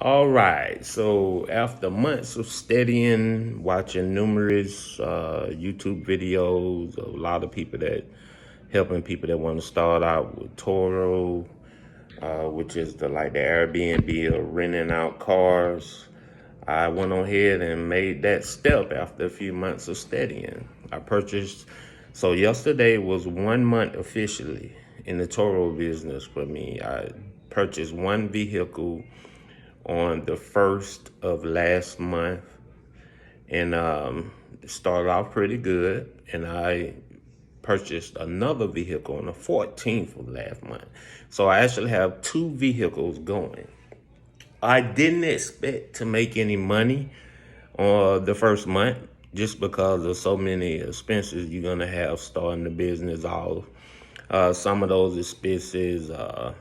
All right, so after months of studying, watching numerous YouTube videos, a lot of people that helping people that want to start out with Turo, which is the Airbnb of renting out cars. I went on ahead and made that step after a few months of studying. I purchased, so yesterday was 1 month officially in the Toro business for me. I purchased one vehicle on the 1st of last month, and it started off pretty good. And I purchased another vehicle on the 14th of last month. So I actually have two vehicles going. I didn't expect to make any money on the first month just because of so many expenses you're gonna have starting the business off. Some of those expenses, of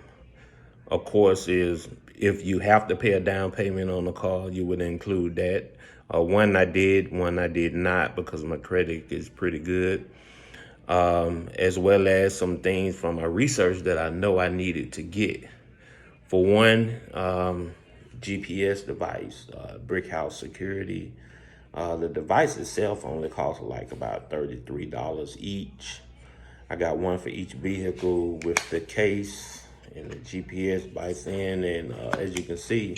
course, is if you have to pay a down payment on the car, you would include that. One I did, one I did not because my credit is pretty good. As well as some things from my research that I know I needed to get. For one, GPS device, brick house security. The device itself only costs like about $33 each. I got one for each vehicle with the case and the GPS device in, and as you can see,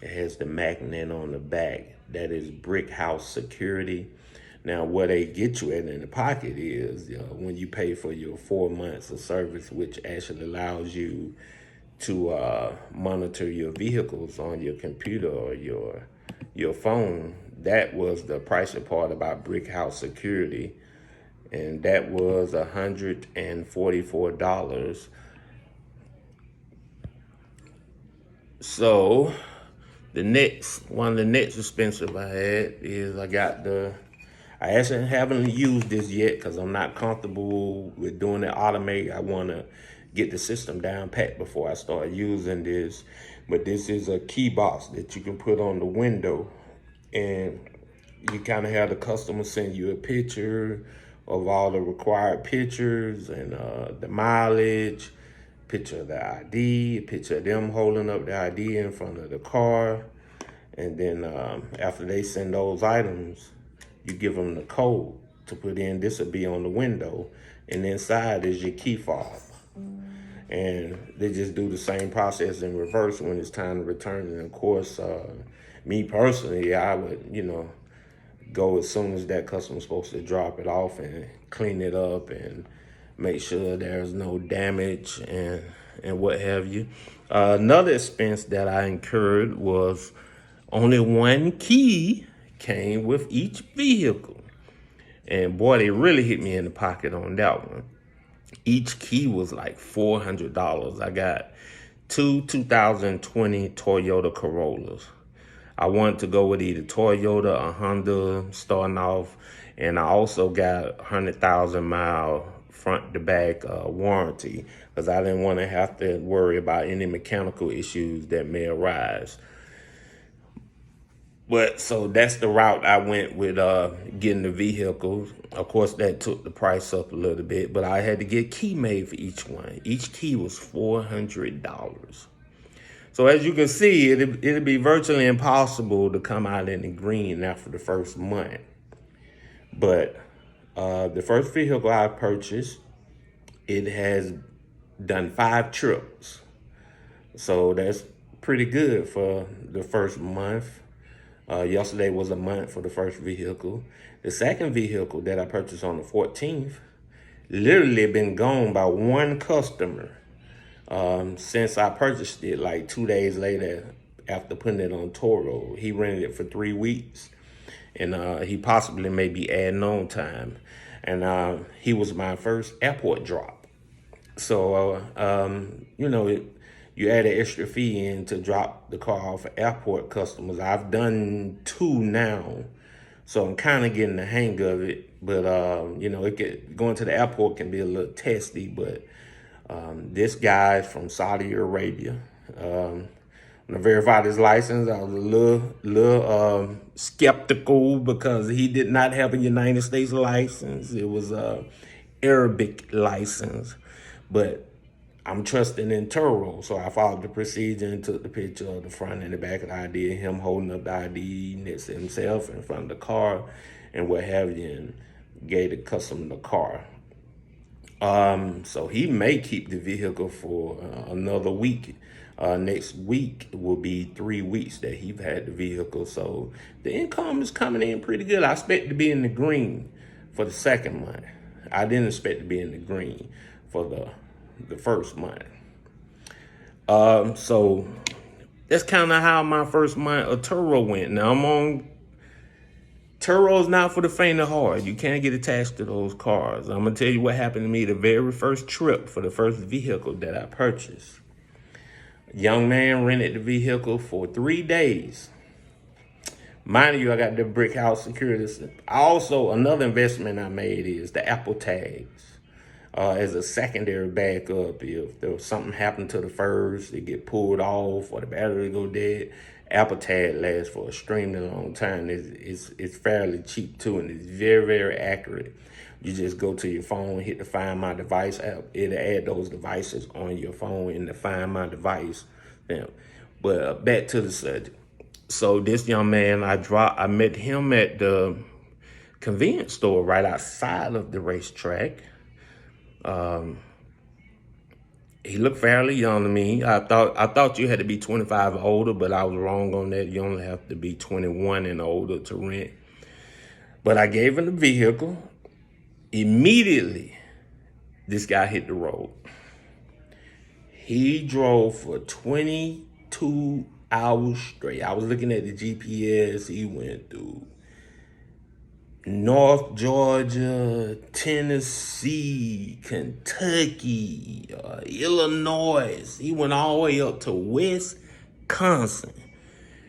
it has the magnet on the back. That is brick house security. Now, what they get you at in the pocket is when you pay for your 4 months of service, which actually allows you to monitor your vehicles on your computer or your phone. That was the pricey part about brick house security, and that was $144. So one of the next expensive I had is I actually haven't used this yet because I'm not comfortable with doing it automated. I want to get the system down pat before I start using this. But this is a key box that you can put on the window, and you kind of have the customer send you a picture of all the required pictures and the mileage, picture of the ID, a picture of them holding up the ID in front of the car. And then after they send those items, you give them the code to put in. This will be on the window, and inside is your key fob. And they just do the same process in reverse when it's time to return. And of course, me personally, I would, go as soon as that customer's supposed to drop it off and clean it up and make sure there's no damage and what have you. Another expense that I incurred was only one key came with each vehicle. And boy, they really hit me in the pocket on that one. Each key was like $400. I got two 2020 Toyota Corollas. I wanted to go with either Toyota or Honda starting off, and I also got 100,000 mile front to back warranty because I didn't want to have to worry about any mechanical issues that may arise. But so that's the route I went with getting the vehicles. Of course, that took the price up a little bit, but I had to get key made for each one. Each key was $400. So as you can see, it'll be virtually impossible to come out in the green after the first month. But the first vehicle I purchased, it has done 5 trips. So that's pretty good for the first month. Yesterday was a month for the first vehicle. The second vehicle that I purchased on the 14th, literally been gone by one customer since I purchased it, like 2 days later after putting it on Turo. He rented it for 3 weeks, and he possibly may be adding on time. And he was my first airport drop. So, you add an extra fee in to drop the car off for airport customers. I've done 2 now, so I'm kind of getting the hang of it. But, going to the airport can be a little testy, but this guy's from Saudi Arabia. When I verified his license, I was a little skeptical because he did not have a United States license. It was a Arabic license, but I'm trusting in Turo. So I followed the procedure and took the picture of the front and the back of the ID, him holding up the ID next to himself in front of the car and what have you, and gave the customer the car. So he may keep the vehicle for another week. Next week will be 3 weeks that he's had the vehicle. So the income is coming in pretty good. I expect to be in the green for the second month. I didn't expect to be in the green for the first month. So that's kind of how my first month of Turo went. Now I'm on Turo's not for the faint of heart. You can't get attached to those cars. I'm gonna tell you what happened to me the very first trip for the first vehicle that I purchased. Young man rented the vehicle for 3 days. Mind you, I got the brick house security system. Also, another investment I made is the Apple tags. As a secondary backup, if there was something happened to the first, it get pulled off or the battery go dead, Apple tag lasts for a extremely long time. It's fairly cheap too, and it's very, very accurate. You just go to your phone, hit the Find My Device app. It'll add those devices on your phone in the Find My Device. But back to the subject. So this young man, I met him at the convenience store right outside of the racetrack. He looked fairly young to me. I thought you had to be 25 or older, but I was wrong on that. You only have to be 21 and older to rent. But I gave him the vehicle. Immediately, this guy hit the road. He drove for 22 hours straight. I was looking at the GPS. He went through North Georgia, Tennessee, Kentucky, Illinois. He went all the way up to Wisconsin.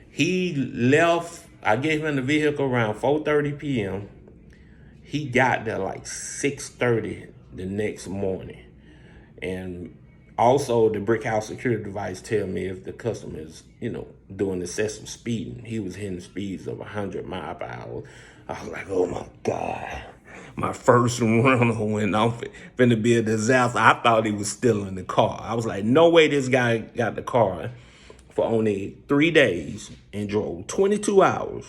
He left, I gave him the vehicle around 4:30 p.m. He got there like 6:30 the next morning. And also the brick house security device tell me if the customer is, doing excessive speeding. He was hitting speeds of 100 miles per hour. I was like, oh my God. My first rental went off. Finna be a disaster. I thought he was still in the car. I was like, no way this guy got the car for only 3 days and drove 22 hours.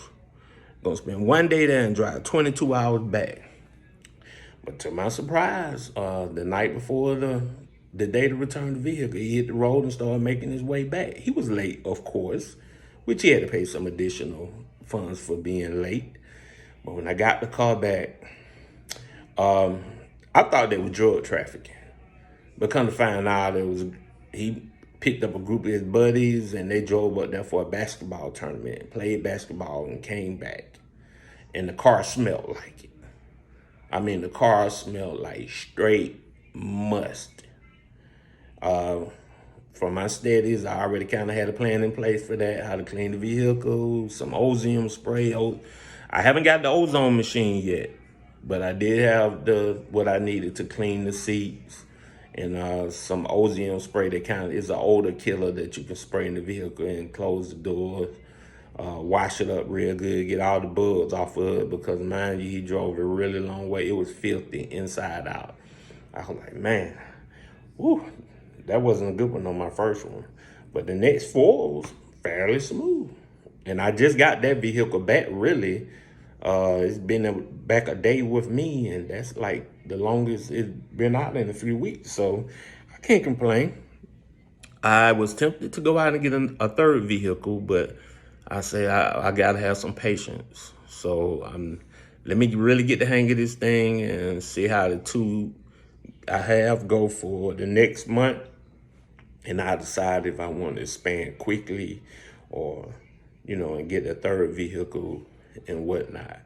Gonna spend 1 day there and drive 22 hours back. But to my surprise, the night before the day to return the vehicle, he hit the road and started making his way back. He was late, of course, which he had to pay some additional funds for being late. But when I got the car back, I thought they were drug trafficking. But come to find out, he picked up a group of his buddies and they drove up there for a basketball tournament, played basketball and came back. And the car smelled like it. I mean, the car smelled like straight must. From my studies, I already kind of had a plan in place for that, how to clean the vehicle, some ozone spray. I haven't got the ozone machine yet, but I did have what I needed to clean the seats and some ozone spray that kind of is an odor killer that you can spray in the vehicle and close the doors, wash it up real good, get all the bugs off of it, because mind you, he drove a really long way. It was filthy inside out. I was like, man, whew, that wasn't a good one on my first one. But the next 4 was fairly smooth. And I just got that vehicle back, really. It's been back a day with me, and that's like the longest it's been out in a few weeks. So I can't complain. I was tempted to go out and get a third vehicle, but I say I gotta have some patience. So let me really get the hang of this thing and see how the 2 I have go for the next month. And I decide if I want to expand quickly or, and get a third vehicle and whatnot.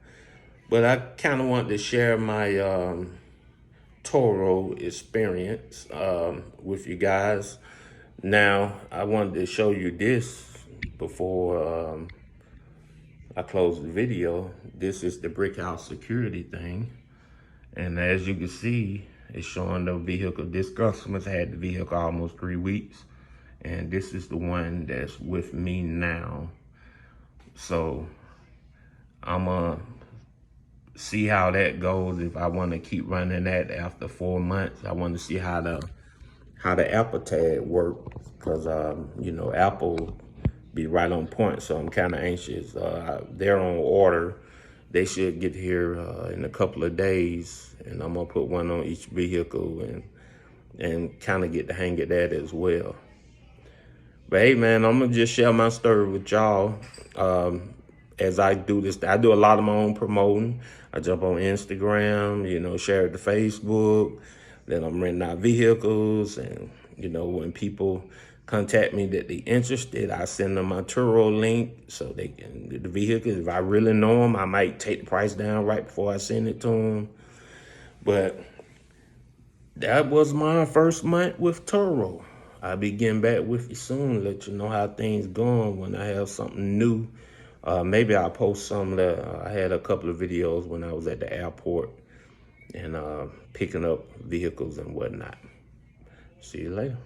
But I kind of want to share my Turo experience with you guys. Now, I wanted to show you this before I close the video. This is the brick house security thing. And as you can see, it's showing the vehicle. This customer's had the vehicle almost 3 weeks. And this is the one that's with me now. So I'm gonna see how that goes. If I want to keep running that after 4 months, I want to see how the how the Apple tag work, because you know, Apple be right on point. So I'm kind of anxious. They're on order. They should get here in a couple of days, and I'm gonna put one on each vehicle and kind of get the hang of that as well. But hey, man, I'm gonna just share my story with y'all. As I do this, I do a lot of my own promoting. I jump on Instagram, you know, share it to Facebook. Then I'm renting out vehicles, and you know, when people contact me that they interested, I send them my Turo link so they can get the vehicle. If I really know them, I might take the price down right before I send it to them. But that was my first month with Turo. I'll be getting back with you soon, let you know how things going when I have something new. Maybe I'll post some that I had a couple of videos when I was at the airport and picking up vehicles and whatnot. See you later.